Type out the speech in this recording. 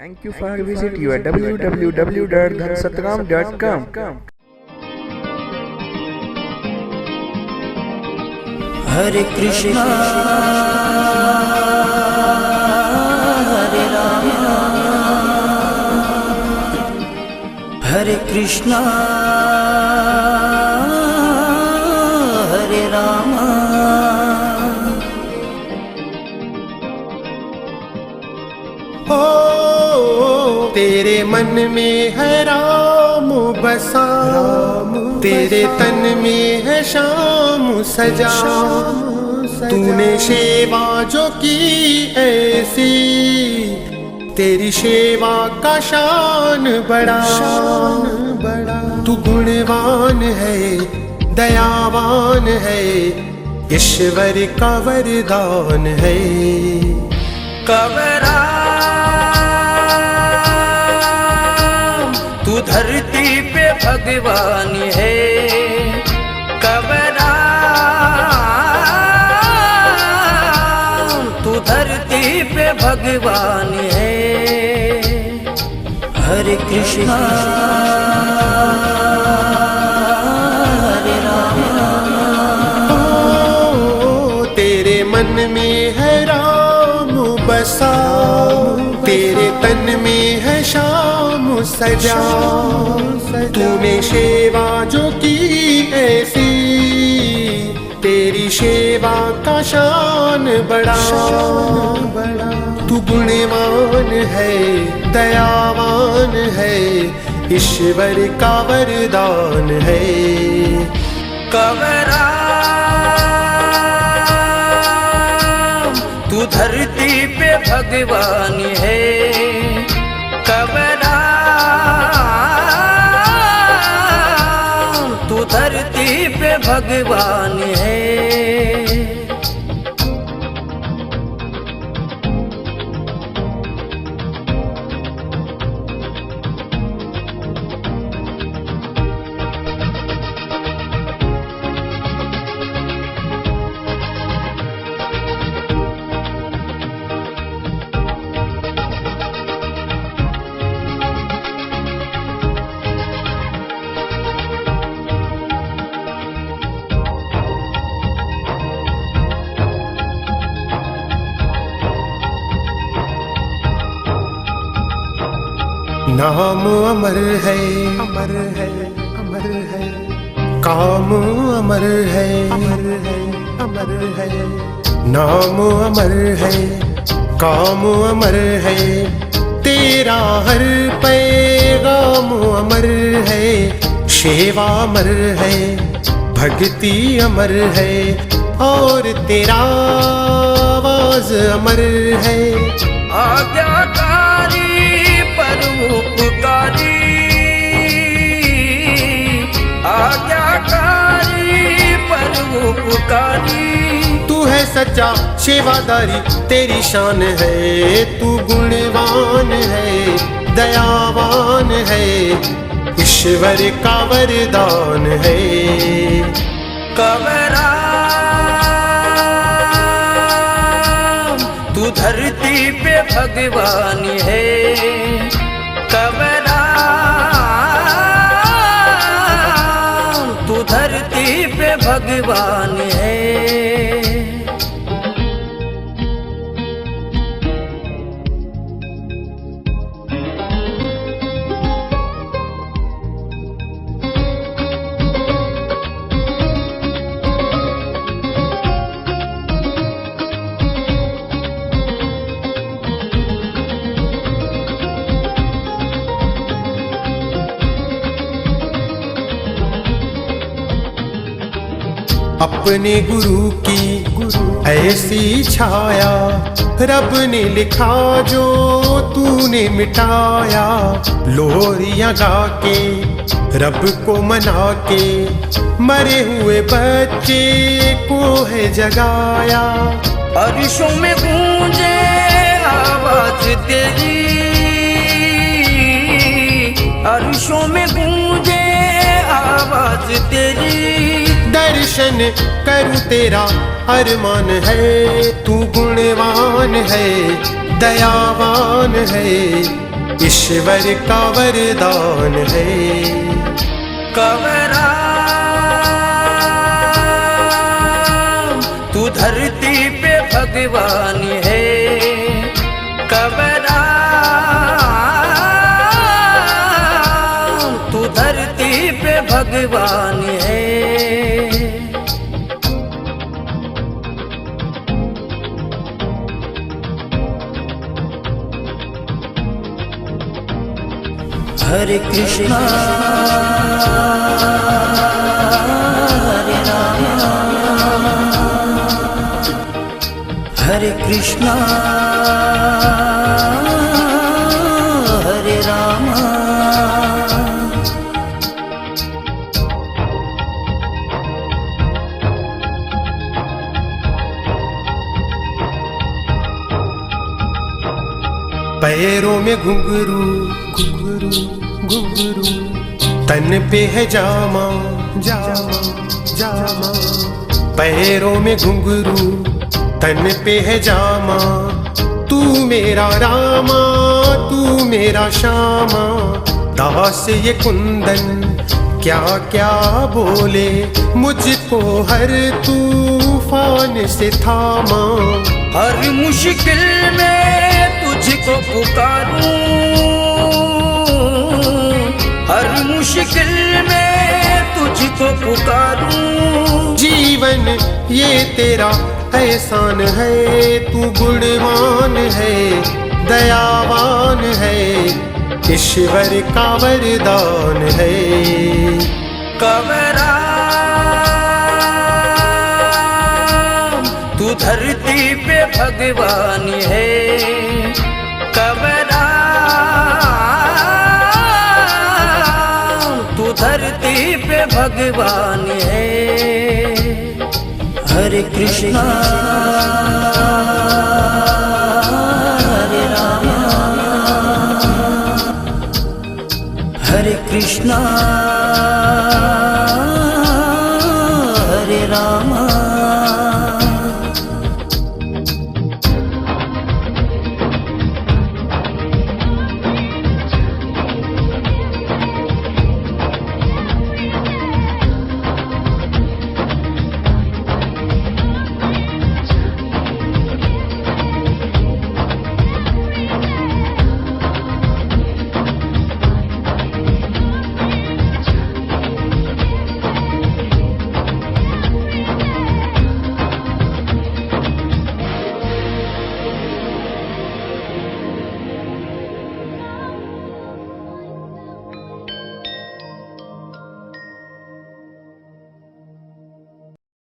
Thank you for visit your www.dhansatram.com. हरे कृष्णा हरे राम हरे कृष्णा हरे राम। ओ तेरे मन में है राम बसा, तेरे तन में है श्याम सजा। तूने सेवा जो की ऐसी, तेरी सेवा का शान बड़ा। तू गुणवान है दयावान है, ईश्वर का वरदान है। कवरा तू धरती पे भगवान है। कवरा तू धरती पे भगवान है। हरे कृष्णा हरे राम। तेरे मन में है राम बसा, तेरे तन में है श्याम सजा। तूने सेवा जो की ऐसी, तेरी सेवा का शान बड़ा। तू गुणवान है दयावान है, ईश्वर का वरदान है। कवरा तू धरती पे भगवान है। कवरा तू धरती पे भगवान है। नाम अमर है अमर है अमर है, काम अमर है अमर है अमर है। नाम अमर है काम अमर है, तेरा हर पैगाम अमर है। सेवा अमर है भक्ति अमर है, और तेरा आवाज अमर है। आज्ञाकारी परोपकारी, आज्ञाकारी परोपकारी। तू है सच्चा सेवादारी तेरी शान है। तू गुणवान है दयावान है, ईश्वर का वरदान है। कवरा तू धरती पे भगवान है। कवरा तू धरती पे भगवान है। अपने गुरु की ऐसी छाया, रब ने लिखा जो तूने मिटाया। लोरियां गा के रब को मना के, मरे हुए बच्चे को है जगाया। अर्शों में गूंजे आवाज तेरी, अर्शों में गूंजे आवाज तेरी। दर्शन करूं तेरा अरमान है। तू गुणवान है दयावान है, ईश्वर का वरदान है। कवरा तू धरती पे भगवान है। कवरा तू धरती पे भगवान है। हरे कृष्णा हरे राम, हरे कृष्णा हरे राम। पैरों में घुंघरू घुंघरू घुंघरू, तन पे है जामा जामा जामा। पैरों में घुंघरू तन पे है जामा, तू मेरा रामा तू मेरा श्यामा। दास ये कुंदन क्या क्या बोले, मुझको हर तूफान से थामा। हर मुश्किल में तुझको पुकारूं, हर मुश्किल में तुझको पुकारूं। जीवन ये तेरा एहसान है, तू गुणवान है दयावान है, ईश्वर का वरदान है। कवरा तू धरती पे भगवान है। कवरा तू धरती पे भगवान है। हरे कृष्णा हरे राम, हरे कृष्णा